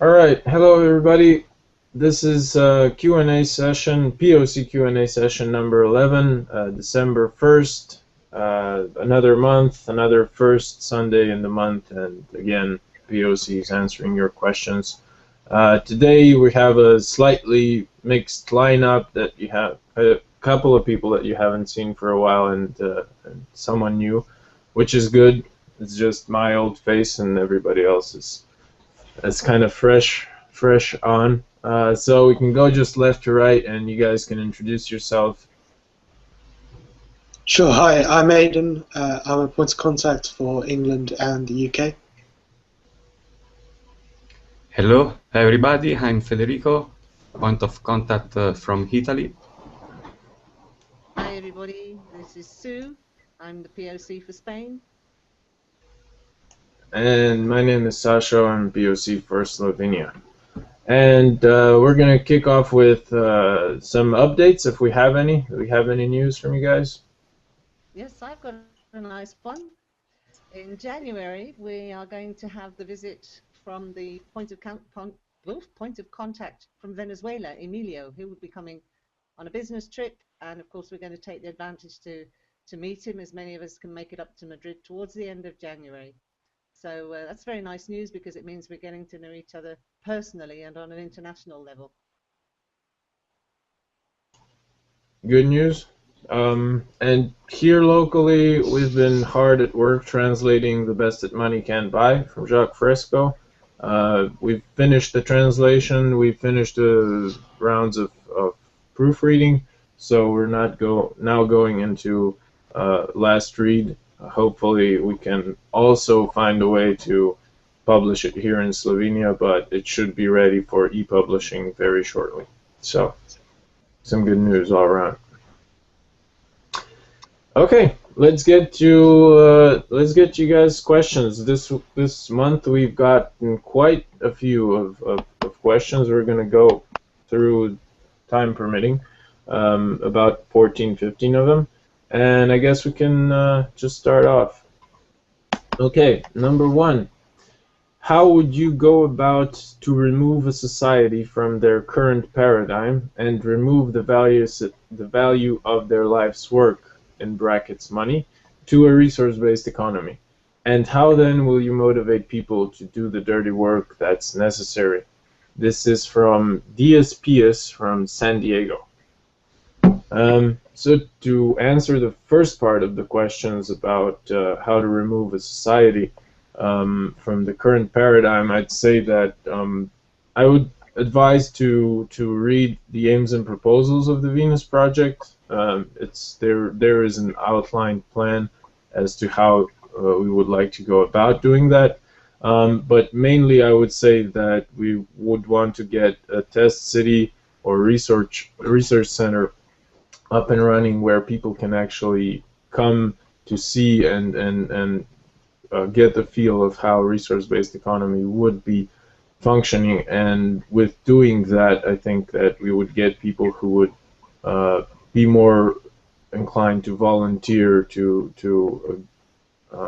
All right, hello everybody. This is Q&A session, POC Q&A session number 11, December 1st. Another month, another first Sunday in the month, and again, POC is answering your questions. Today we have a slightly mixed lineup that you have a couple of people that you haven't seen for a while and someone new, which is good. It's just my old face and everybody else is that's kind of fresh on. So we can go just left to right, and you guys can introduce yourself. Sure. Hi, I'm Aidan. I'm a point of contact for England and the UK. Hello, everybody. I'm Federico, point of contact from Italy. Hi, everybody. This is Sue. I'm the POC for Spain. And my name is Sasha. I'm POC for Slovenia. And we're going to kick off with some updates if we have any. Do we have any news from you guys? Yes, I've got a nice one. In January, we are going to have the visit from the point of contact from Venezuela, Emilio, who will be coming on a business trip. And of course, we're going to take the advantage to meet him, as many of us can make it up to Madrid towards the end of January. So that's very nice news because it means we're getting to know each other personally and on an international level. Good news. And here locally, we've been hard at work translating The Best That Money Can't Buy from Jacques Fresco. We've finished the translation. We've finished the rounds of proofreading. So we're now going into last read. Hopefully we can also find a way to publish it here in Slovenia, but it should be ready for e-publishing very shortly. So some good news all around. Okay, let's get you guys questions. This month we've gotten quite a few of questions. We're gonna go through, time permitting, about 14, 15 of them. And I guess we can just start off. Okay, number one. How would you go about to remove a society from their current paradigm and remove the value of their life's work, in brackets money, to a resource-based economy? And how then will you motivate people to do the dirty work that's necessary? This is from DSPS from San Diego. So to answer the first part of the questions about how to remove a society from the current paradigm, I'd say that I would advise to read the aims and proposals of the Venus Project. There is an outlined plan as to how we would like to go about doing that. But mainly, I would say that we would want to get a test city or research center up and running where people can actually come to see and get the feel of how resource-based economy would be functioning. And with doing that, I think that we would get people who would be more inclined to volunteer to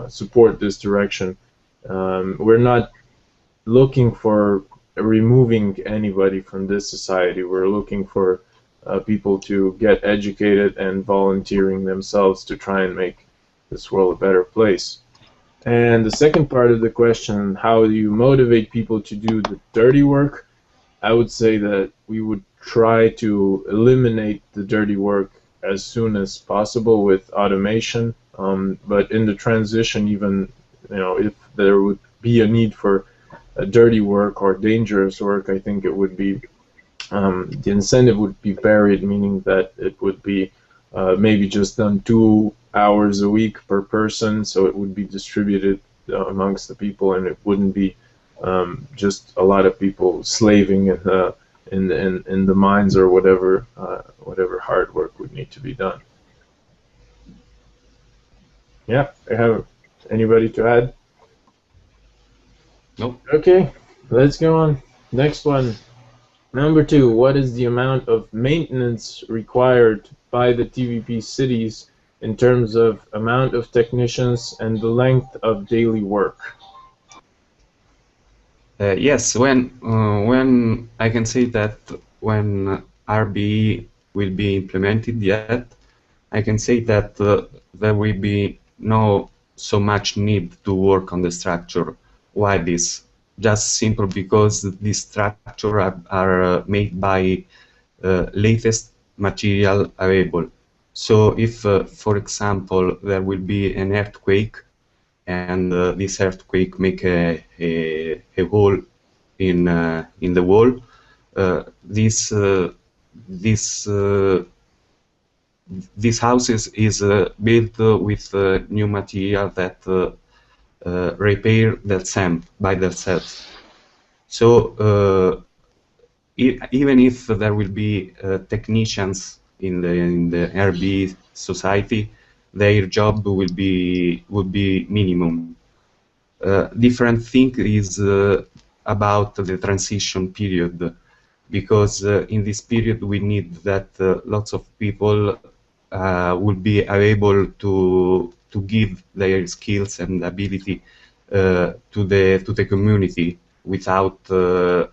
support this direction. We're not looking for removing anybody from this society. We're looking for people to get educated and volunteering themselves to try and make this world a better place. And the second part of the question, how do you motivate people to do the dirty work? I would say that we would try to eliminate the dirty work as soon as possible with automation. But in the transition, even if there would be a need for dirty work or dangerous work, I think it would be the incentive would be buried, meaning that it would be maybe just done 2 hours a week per person, so it would be distributed amongst the people, and it wouldn't be just a lot of people slaving in the mines or whatever hard work would need to be done. Yeah, I have anybody to add? Nope. Okay, let's go on. Next one. Number 2, what is the amount of maintenance required by the TVP cities in terms of amount of technicians and the length of daily work? Yes, when I can say that when RBE will be implemented yet, I can say that there will be no so much need to work on the structure. Why this? Just simple because these structure are made by latest material available. So if, for example, there will be an earthquake, and this earthquake make a hole in the wall, this this house is built with new material that repair themselves by themselves. So even if there will be technicians in the RB society, their job will be minimum. Different thing is about the transition period, because in this period we need that lots of people will be able to give their skills and ability to the community without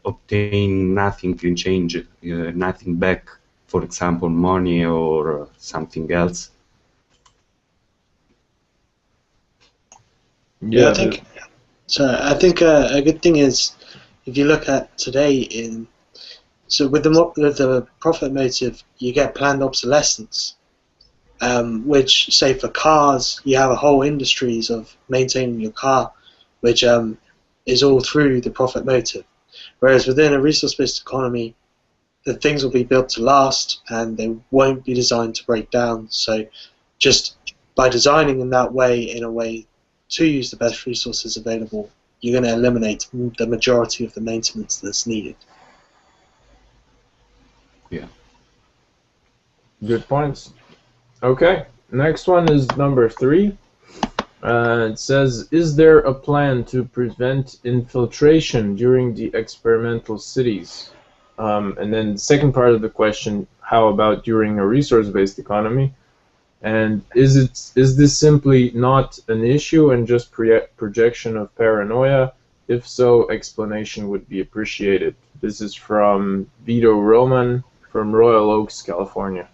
obtain nothing in change, nothing back, for example, money or something else. Yeah, I think a good thing is, if you look at today, with the profit motive, you get planned obsolescence, which, say for cars, you have a whole industries of maintaining your car, which is all through the profit motive. Whereas within a resource-based economy, the things will be built to last and they won't be designed to break down. So just by designing in that way, in a way to use the best resources available, you're going to eliminate the majority of the maintenance that's needed. Yeah. Good points. Okay, next one is number 3. It says, is there a plan to prevent infiltration during the experimental cities? And then the second part of the question, how about during a resource-based economy? And is this simply not an issue and just projection of paranoia? If so, explanation would be appreciated. This is from Vito Roman from Royal Oaks, California.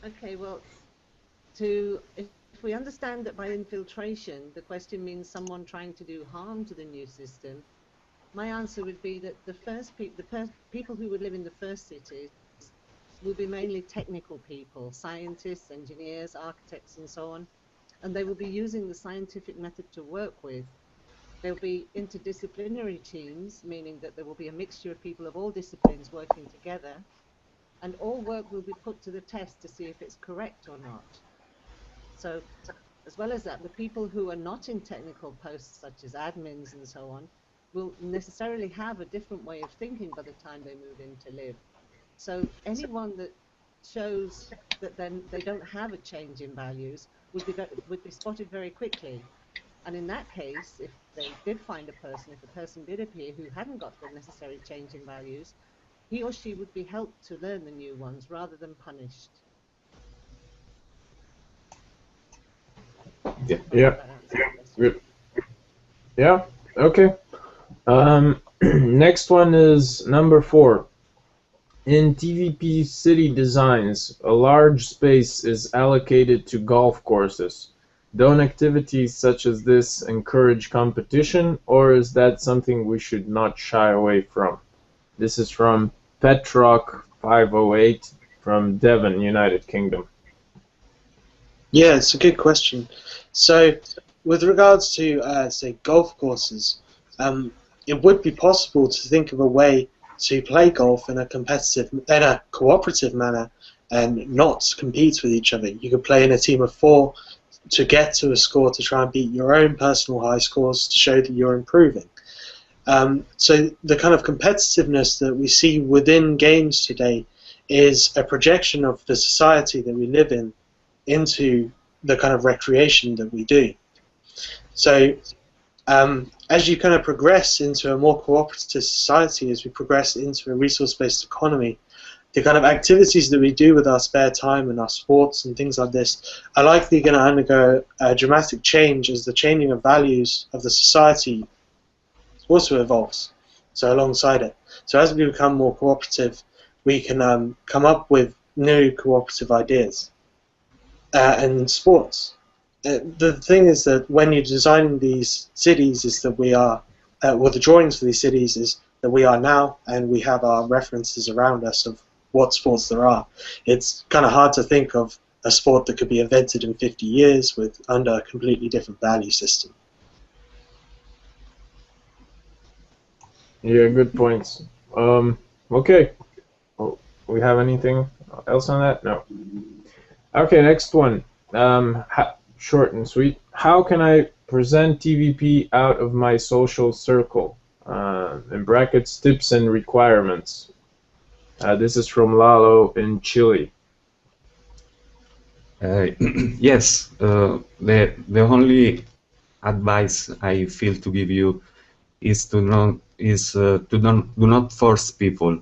Okay, well, if we understand that by infiltration, the question means someone trying to do harm to the new system, my answer would be that the people who would live in the first cities will be mainly technical people, scientists, engineers, architects, and so on, and they will be using the scientific method to work with. There will be interdisciplinary teams, meaning that there will be a mixture of people of all disciplines working together, and all work will be put to the test to see if it's correct or not. So, as well as that, the people who are not in technical posts, such as admins and so on, will necessarily have a different way of thinking by the time they move in to live. So anyone that shows that then they don't have a change in values would be spotted very quickly. And in that case, if they did find a person did appear who hadn't got the necessary change in values, he or she would be helped to learn the new ones rather than punished. Yeah. Yeah. Okay. Next one is number 4. In TVP city designs, a large space is allocated to golf courses. Don't activities such as this encourage competition, or is that something we should not shy away from? This is from Petrock508 from Devon, United Kingdom. Yeah, it's a good question. So, with regards to, say, golf courses, it would be possible to think of a way to play golf in a cooperative manner and not compete with each other. You could play in a team of 4 to get to a score to try and beat your own personal high scores to show that you're improving. So the kind of competitiveness that we see within games today is a projection of the society that we live in into the kind of recreation that we do. So as you kind of progress into a more cooperative society, as we progress into a resource-based economy, the kind of activities that we do with our spare time and our sports and things like this are likely going to undergo a dramatic change as the changing of values of the society also evolves, so alongside it. So as we become more cooperative, we can come up with new cooperative ideas. And sports. The thing is that when you're designing these cities, is that we are, well, the drawings for these cities is that we are now, and we have our references around us of what sports there are. It's kind of hard to think of a sport that could be invented in 50 years with under a completely different value system. Yeah, good points. Okay. Oh, we have anything else on that? No. Okay, next one. Short and sweet. How can I present TVP out of my social circle? In brackets, tips and requirements. This is from Lalo in Chile. Yes, the only advice I feel to give you is do not force people.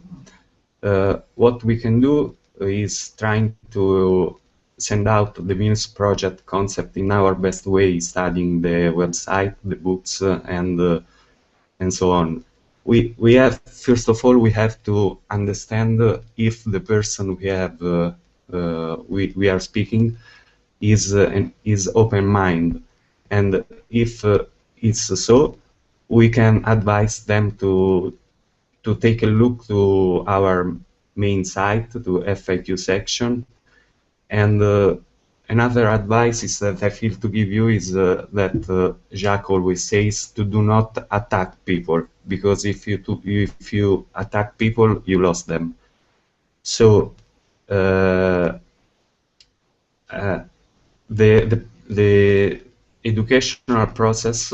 What we can do is trying to send out the Venus project concept in our best way, studying the website, the books, and so on. We have, first of all, we have to understand if the person we are speaking is open mind, and if it's so, we can advise them to take a look to our main site, to FAQ section. And another advice is that I feel to give you is that Jacques always says to do not attack people, because if you attack people, you lost them. So the educational process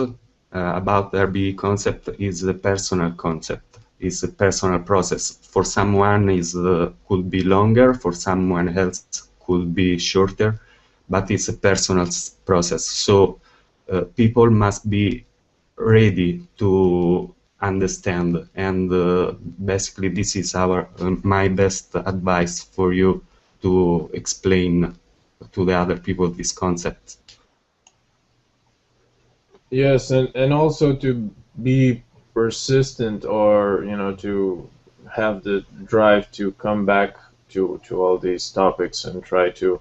about the RBE concept is a personal concept. It's a personal process. For someone, could be longer. For someone else, could be shorter. But it's a personal process. So people must be ready to understand. And basically, this is my best advice for you to explain to the other people this concept. Yes, and also to be persistent, or to have the drive to come back to all these topics and try to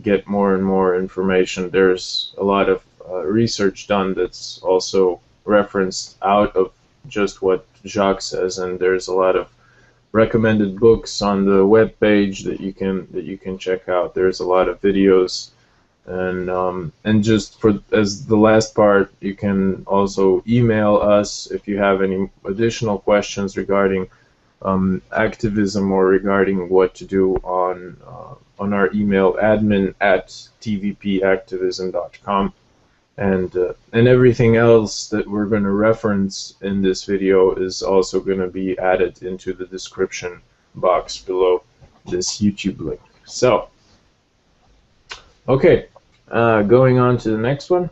get more and more information. There's a lot of research done that's also referenced out of just what Jacques says, and there's a lot of recommended books on the web page that you can check out. There's a lot of videos. And just as the last part, you can also email us if you have any additional questions regarding activism, or regarding what to do on our email, admin@tvpactivism.com, and everything else that we're going to reference in this video is also going to be added into the description box below this YouTube link. So, okay. Going on to the next one.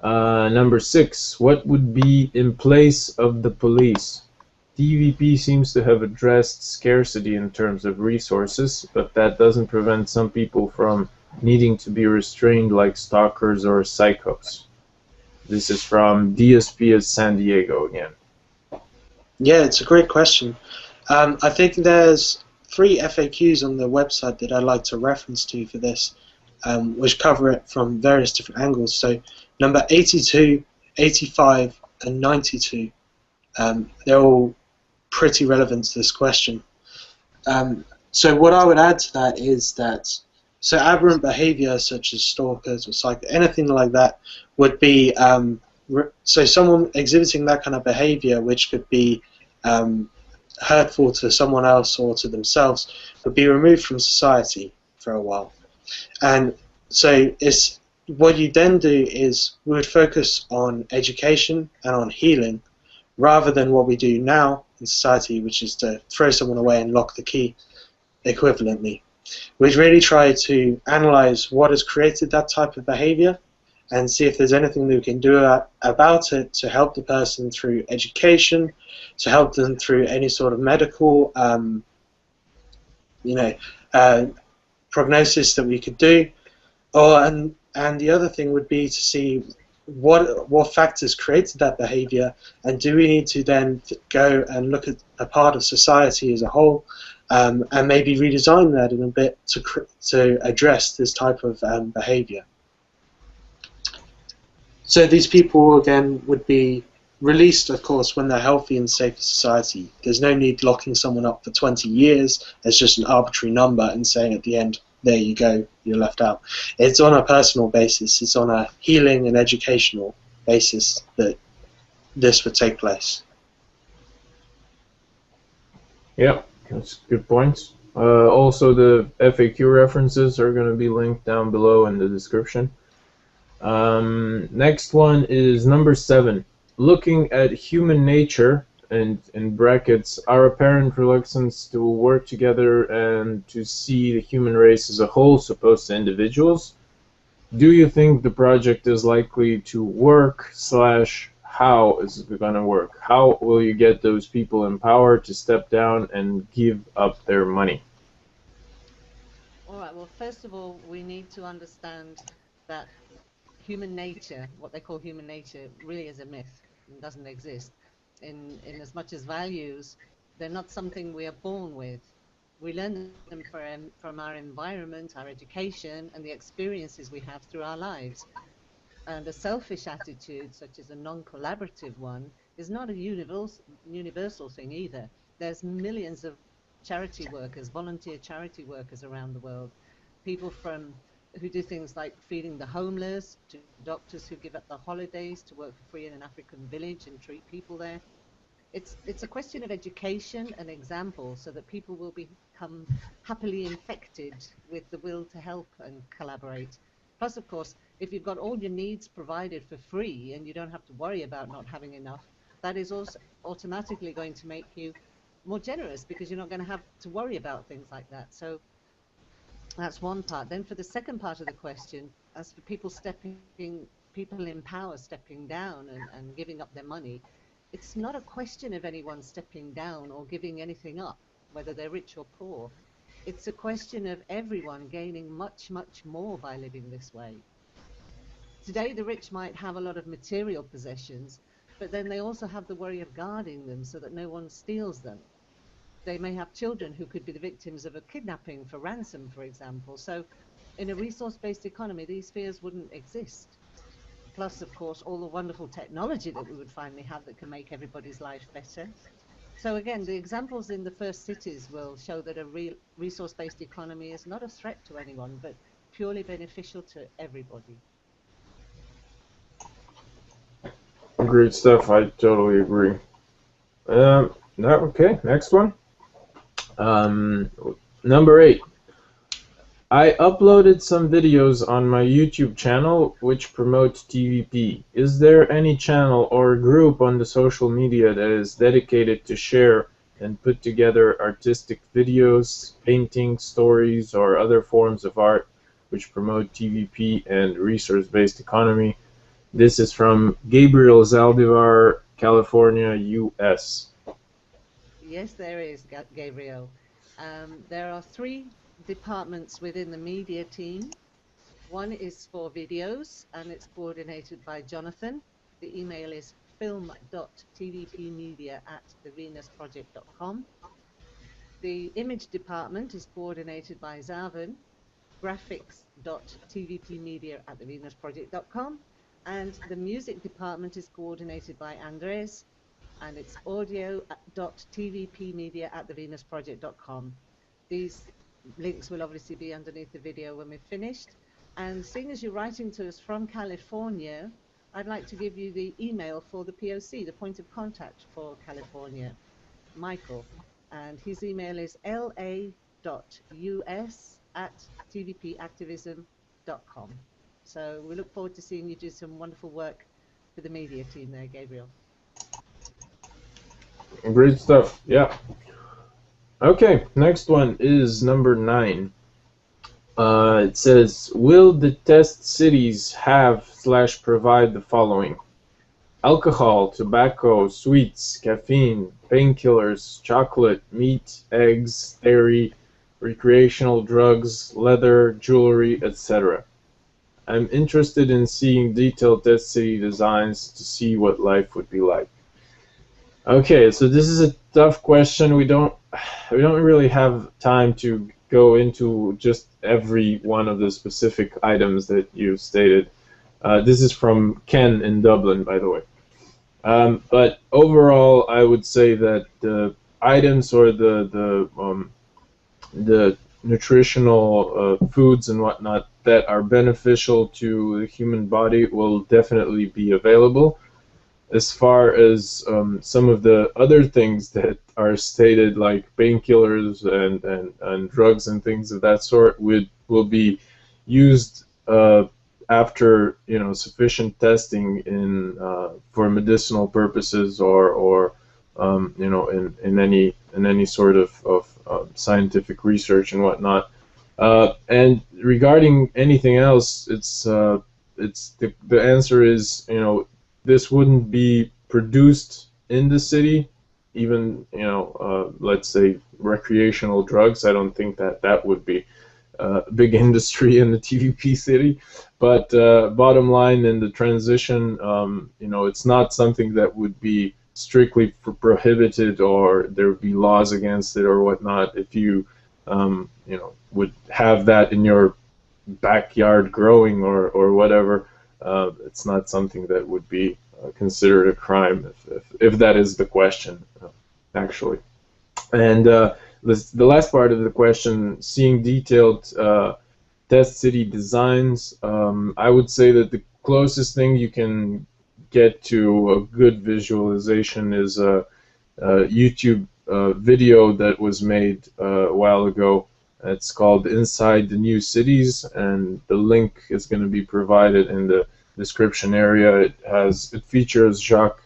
Number 6. What would be in place of the police? TVP seems to have addressed scarcity in terms of resources, but that doesn't prevent some people from needing to be restrained, like stalkers or psychos. This is from DSP at San Diego again. Yeah, it's a great question. I think there's 3 FAQs on the website that I'd like to reference to for this. Which cover it from various different angles. So number 82, 85, and 92, they're all pretty relevant to this question. So what I would add to that is that, so aberrant behavior such as stalkers or anything like that would be, so someone exhibiting that kind of behavior, which could be hurtful to someone else or to themselves, would be removed from society for a while. And so what you then do is we would focus on education and on healing, rather than what we do now in society, which is to throw someone away and lock the key equivalently. We'd really try to analyze what has created that type of behavior and see if there's anything that we can do about it to help the person through education, to help them through any sort of medical prognosis that we could do, and the other thing would be to see what factors created that behavior, and do we need to then go and look at a part of society as a whole, and maybe redesign that in a bit to address this type of behavior. So these people again would be released, of course, when they're healthy and safe for society. There's no need locking someone up for 20 years as just an arbitrary number and saying at the end, there you go, you're left out. It's on a personal basis. It's on a healing and educational basis that this would take place. Yeah, that's a good point. Also, the FAQ references are going to be linked down below in the description. Next one is number 7. Looking at human nature, and in brackets, our apparent reluctance to work together and to see the human race as a whole, opposed to individuals. Do you think the project is likely to work / how is it going to work? How will you get those people in power to step down and give up their money? All right, well, first of all, we need to understand that human nature, what they call human nature, really is a myth and doesn't exist. In as much as values, they're not something we are born with. We learn them from our environment, our education, and the experiences we have through our lives. And a selfish attitude, such as a non-collaborative one, is not a universal thing either. There's millions of charity workers, volunteer charity workers around the world, people who do things like feeding the homeless, to doctors who give up their holidays to work for free in an African village and treat people there. It's a question of education and example, so that people will become happily infected with the will to help and collaborate. Plus, of course, if you've got all your needs provided for free and you don't have to worry about not having enough, that is also automatically going to make you more generous, because you're not going to have to worry about things like that. So that's one part. Then for the second part of the question, as for people in power stepping down and giving up their money, it's not a question of anyone stepping down or giving anything up, whether they're rich or poor. It's a question of everyone gaining much, much more by living this way. Today, the rich might have a lot of material possessions, but then they also have the worry of guarding them so that no one steals them. They may have children who could be the victims of a kidnapping for ransom, for example. So in a resource-based economy, these fears wouldn't exist. Plus, of course, all the wonderful technology that we would finally have that can make everybody's life better. So again, the examples in the first cities will show that a real resource-based economy is not a threat to anyone, but purely beneficial to everybody. Great stuff. I totally agree. Okay, next one. Number 8. I uploaded some videos on my YouTube channel which promote TVP. Is there any channel or group on the social media that is dedicated to share and put together artistic videos, paintings, stories, or other forms of art which promote TVP and resource-based economy? This is from Gabriel Zaldivar, California, US. Yes, there is, Gabriel. There are 3 departments within the media team. One is for videos, and it's coordinated by Jonathan. The email is film.tvpmedia@thevenusproject.com. The image department is coordinated by Zavan, graphics.tvpmedia@thevenusproject.com. And the music department is coordinated by Andres, and it's audio.tvpmedia@thevenusproject.com. These links will obviously be underneath the video when we've finished. And seeing as you're writing to us from California, I'd like to give you the email for the POC, the point of contact for California, Michael. And his email is la.us@tvpactivism.com. So we look forward to seeing you do some wonderful work for the media team there, Gabriel. Great stuff, yeah. Okay, next one is number 9. It says, will the test cities have / provide the following? Alcohol, tobacco, sweets, caffeine, painkillers, chocolate, meat, eggs, dairy, recreational drugs, leather, jewelry, etc. I'm interested in seeing detailed test city designs to see what life would be like. Okay, so this is a tough question. We don't really have time to go into just every one of the specific items that you stated. This is from Ken in Dublin, by the way. But overall, I would say that the items or the nutritional foods and whatnot that are beneficial to the human body will definitely be available. As far as some of the other things that are stated, like painkillers and drugs and things of that sort, will be used after sufficient testing in for medicinal purposes or in any sort of scientific research and whatnot. And regarding anything else, it's the answer is this wouldn't be produced in the city, even let's say recreational drugs. I don't think that would be a big industry in the TVP city. But bottom line, in the transition, it's not something that would be strictly prohibited or there would be laws against it or whatnot. If you would have that in your backyard growing or whatever, it's not something that would be considered a crime if that is the question, actually. And the last part of the question, seeing detailed test city designs, I would say that the closest thing you can get to a good visualization is a YouTube video that was made a while ago. It's called Inside the New Cities, and the link is going to be provided in the description area. It features Jacques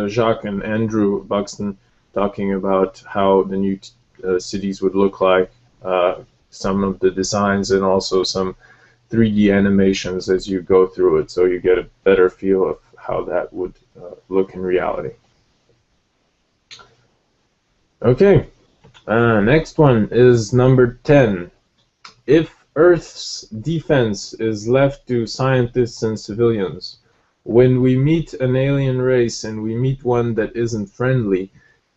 Jacques and Andrew Buxton talking about how the new cities would look like, some of the designs, and also some 3D animations as you go through it, so you get a better feel of how that would look in reality. Okay, next one is number 10. If Earth's defense is left to scientists and civilians, when we meet an alien race and we meet one that isn't friendly,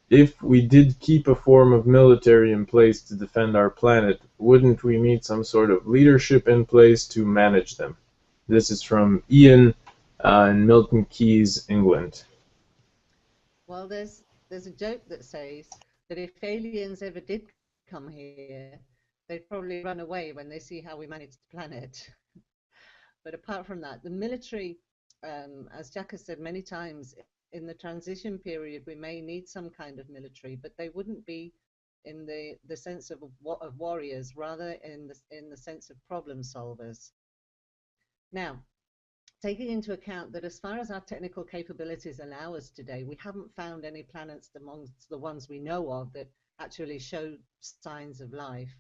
if we did keep a form of military in place to defend our planet, wouldn't we need some sort of leadership in place to manage them? This is from Ian in Milton Keynes, England. Well, there's a joke that says that if aliens ever did come here, they'd probably run away when they see how we manage the planet. But apart from that, the military, as Jack has said many times, in the transition period, we may need some kind of military, but they wouldn't be in the sense of warriors, rather in the sense of problem solvers. Now, taking into account that as far as our technical capabilities allow us today, we haven't found any planets amongst the ones we know of that actually show signs of life.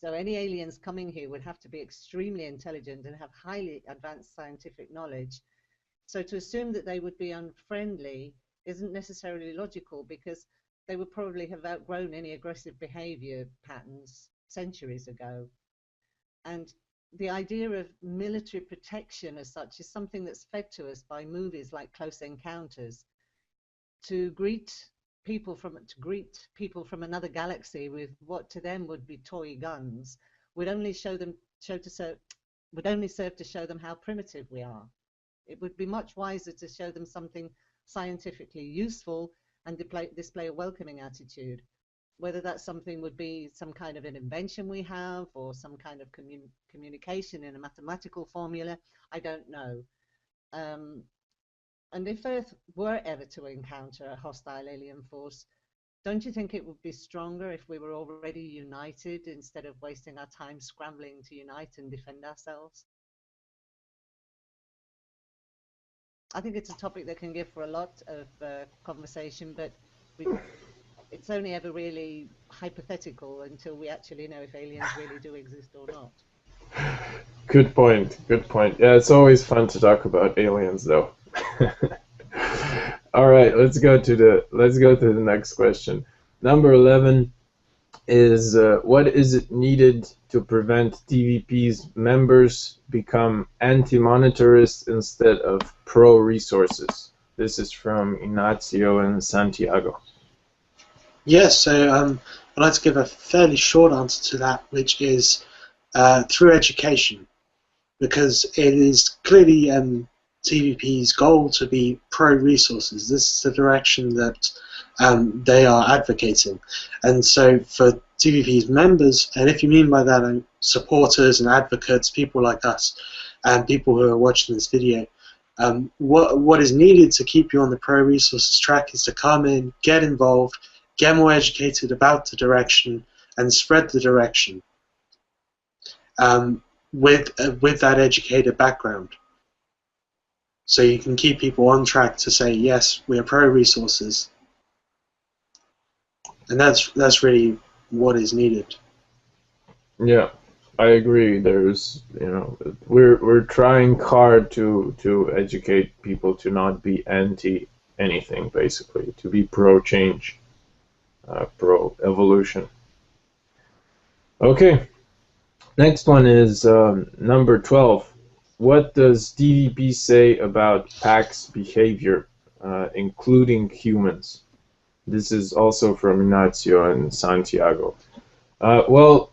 So any aliens coming here would have to be extremely intelligent and have highly advanced scientific knowledge. So to assume that they would be unfriendly isn't necessarily logical, because they would probably have outgrown any aggressive behavior patterns centuries ago. And the idea of military protection as such is something that's fed to us by movies like Close Encounters. To greet people from another galaxy with what to them would be toy guns would only serve to show them how primitive we are. It would be much wiser to show them something scientifically useful and display a welcoming attitude. Whether that something would be some kind of an invention we have or some kind of communication in a mathematical formula, I don't know. And if Earth were ever to encounter a hostile alien force, don't you think it would be stronger if we were already united instead of wasting our time scrambling to unite and defend ourselves? I think it's a topic that can give for a lot of conversation, but it's only ever really hypothetical until we actually know if aliens really do exist or not. Good point. Good point. Yeah, it's always fun to talk about aliens, though. All right, let's go to the next question. Number 11 is what is it needed to prevent TVP's members become anti-monetarists instead of pro-resources? This is from Ignacio and Santiago. Yes, so I'd like to give a fairly short answer to that, which is through education, because it is clearly TVP's goal to be pro-resources. This is the direction that they are advocating. And so for TVP's members, and if you mean by that supporters and advocates, people like us, and people who are watching this video, what is needed to keep you on the pro-resources track is to come in, get involved, get more educated about the direction, and spread the direction with that educated background. So you can keep people on track to say, yes, we are pro-resources. And that's really what is needed. Yeah, I agree. There's, we're trying hard to educate people to not be anti anything, basically, to be pro-change, pro-evolution. Okay, next one is number 12. What does TVP say about PAC's behavior, including humans? This is also from Ignacio and Santiago. Well,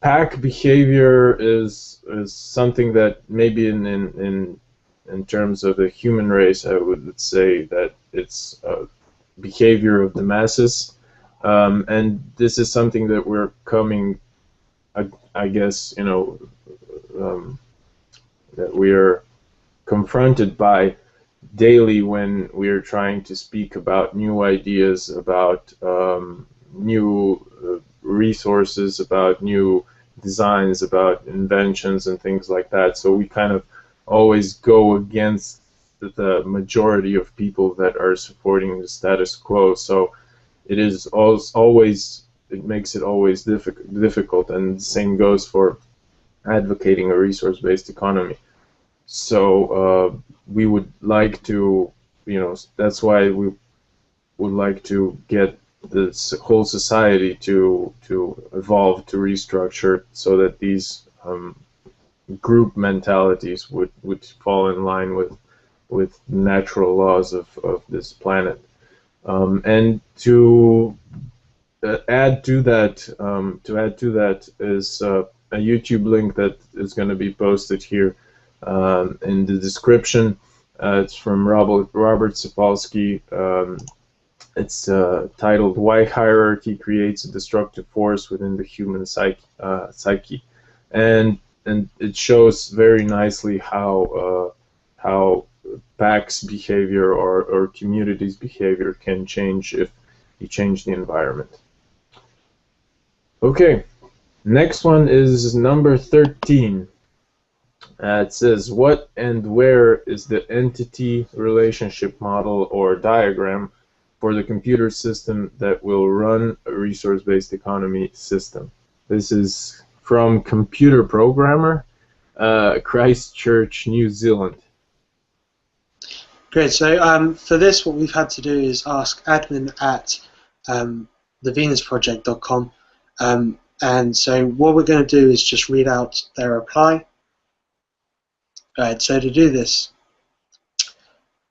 PAC behavior is something that maybe in terms of the human race, I would say that it's behavior of the masses, and this is something that we're coming, I guess, that we are confronted by daily when we are trying to speak about new ideas, about new resources, about new designs, about inventions and things like that. So we kind of always go against the majority of people that are supporting the status quo. So it is always, it makes it always difficult, and the same goes for advocating a resource-based economy. So we would like to, that's why we would like to get this whole society to evolve, to restructure, so that these group mentalities would fall in line with natural laws of this planet. And to add to that, is a YouTube link that is going to be posted here in the description. It's from Robert Sapolsky. It's titled "Why Hierarchy Creates a Destructive Force Within the Human Psyche," and it shows very nicely how PAC's behavior or community's behavior can change if you change the environment. Okay, next one is number 13. It says, what and where is the entity relationship model or diagram for the computer system that will run a resource-based economy system? This is from Computer Programmer, Christchurch, New Zealand. Great. So for this, what we've had to do is ask admin at thevenusproject.com. And so what we're going to do is just read out their reply. Alright, so to do this,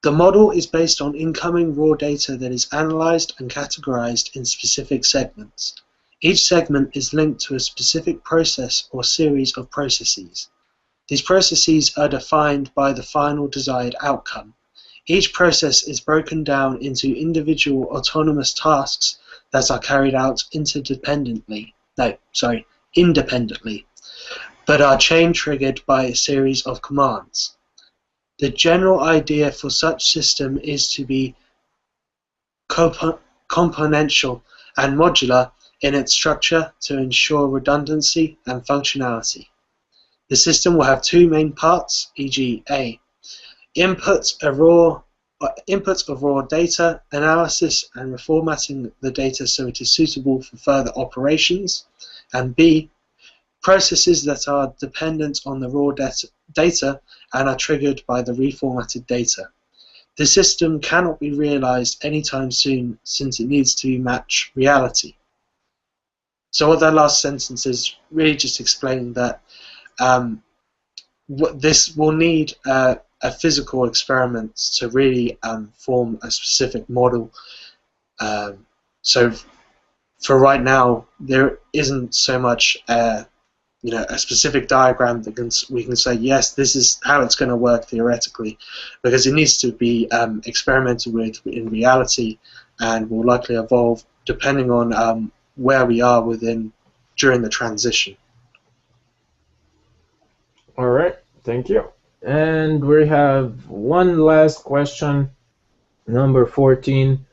the model is based on incoming raw data that is analyzed and categorized in specific segments. Each segment is linked to a specific process or series of processes. These processes are defined by the final desired outcome. Each process is broken down into individual autonomous tasks that are carried out independently, but are chain triggered by a series of commands. The general idea for such system is to be componential and modular in its structure to ensure redundancy and functionality. The system will have two main parts, e.g. A. Inputs of raw data, analysis and reformatting the data so it is suitable for further operations, and B. Processes that are dependent on the raw data and are triggered by the reformatted data. The system cannot be realized anytime soon since it needs to match reality. So what that last sentence is really just explaining that this will need a physical experiment to really form a specific model. So for right now, there isn't so much a specific diagram that we can say, yes, this is how it's going to work theoretically, because it needs to be experimented with in reality and will likely evolve depending on where we are during the transition. All right, thank you. And we have one last question, number 14.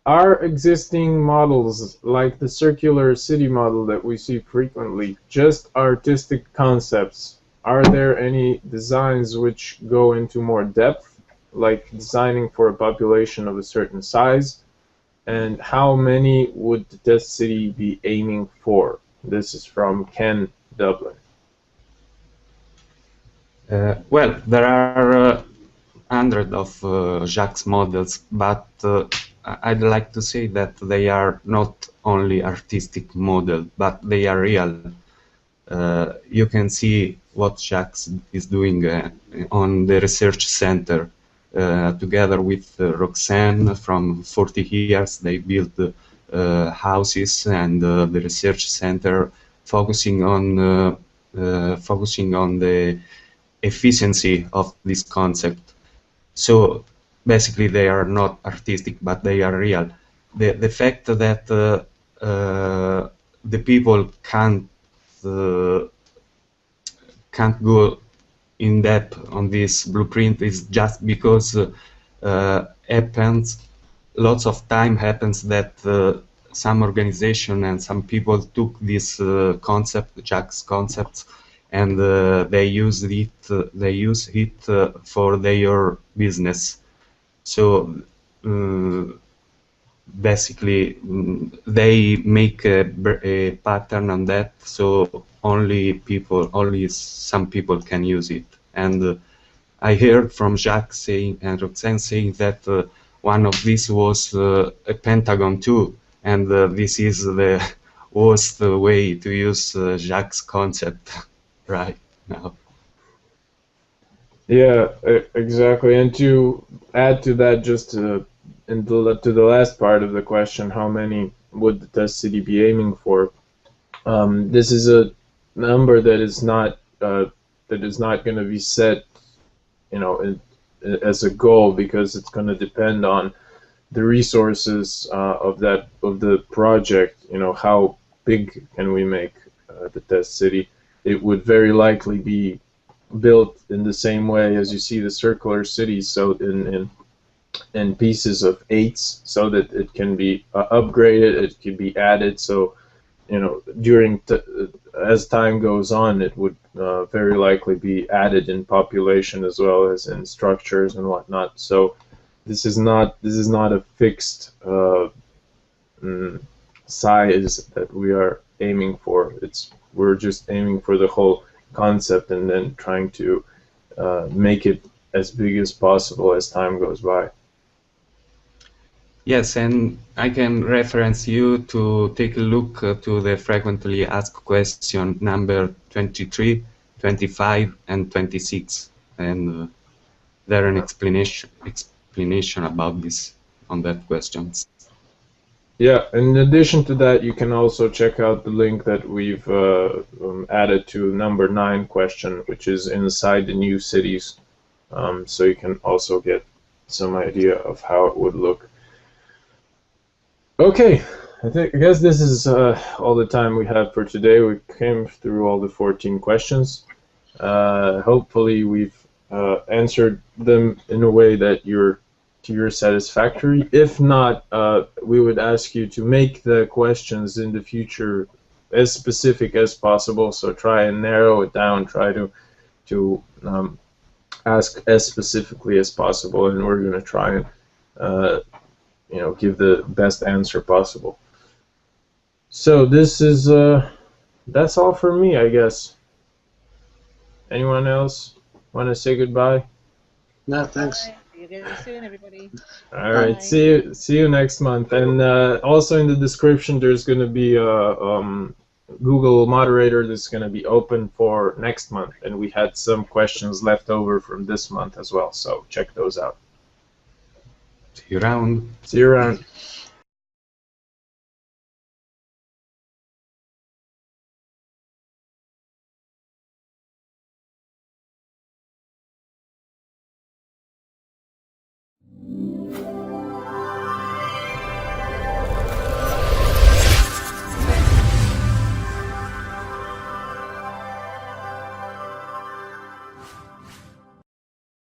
Are existing models, like the circular city model that we see frequently, just artistic concepts? Are there any designs which go into more depth, like designing for a population of a certain size? And how many would the test city be aiming for? This is from Ken, Dublin. Well, there are hundreds of Jacques models, but I'd like to say that they are not only artistic models, but they are real. You can see what Jacques is doing on the research center. Together with Roxanne from 40 years, they built houses and the research center focusing on the efficiency of this concept. So basically they are not artistic, but they are real. The fact that the people can't go in depth on this blueprint is just because lots of time happens that some organization and some people took this concept, Jacques concepts, and they use it for their business. So basically they make a pattern on that, so only some people can use it. And I heard from Jacques saying and Roxanne saying that one of these was a pentagon too, and this is the worst way to use Jacques' concept right now. Yeah, exactly. And to add to that, just to the last part of the question, how many would the test city be aiming for? This is a number that is not going to be set, as a goal, because it's going to depend on the resources of the project. How big can we make the test city? It would very likely be built in the same way as you see the circular cities, so in pieces of 8s, so that it can be upgraded, it can be added. So as time goes on, it would very likely be added in population as well as in structures and whatnot. So this is not a fixed size that we are aiming for. We're just aiming for the whole concept and then trying to make it as big as possible as time goes by. Yes, and I can reference you to take a look to the frequently asked question number 23, 25, and 26, and there an explanation about this on that questions. Yeah, in addition to that, you can also check out the link that we've added to number 9 question, which is inside the new cities. So you can also get some idea of how it would look. Okay, I guess this is all the time we have for today. We came through all the 14 questions. Hopefully we've answered them in a way that to your satisfactory. If not, we would ask you to make the questions in the future as specific as possible. So try and narrow it down. Try to ask as specifically as possible, and we're going to try and give the best answer possible. So this is that's all for me, I guess. Anyone else want to say goodbye? No, thanks. you again soon, everybody. All right, Bye. see you next month. And also in the description, there's going to be a Google moderator that's going to be open for next month, and we had some questions left over from this month as well. So check those out. See you around. See you around.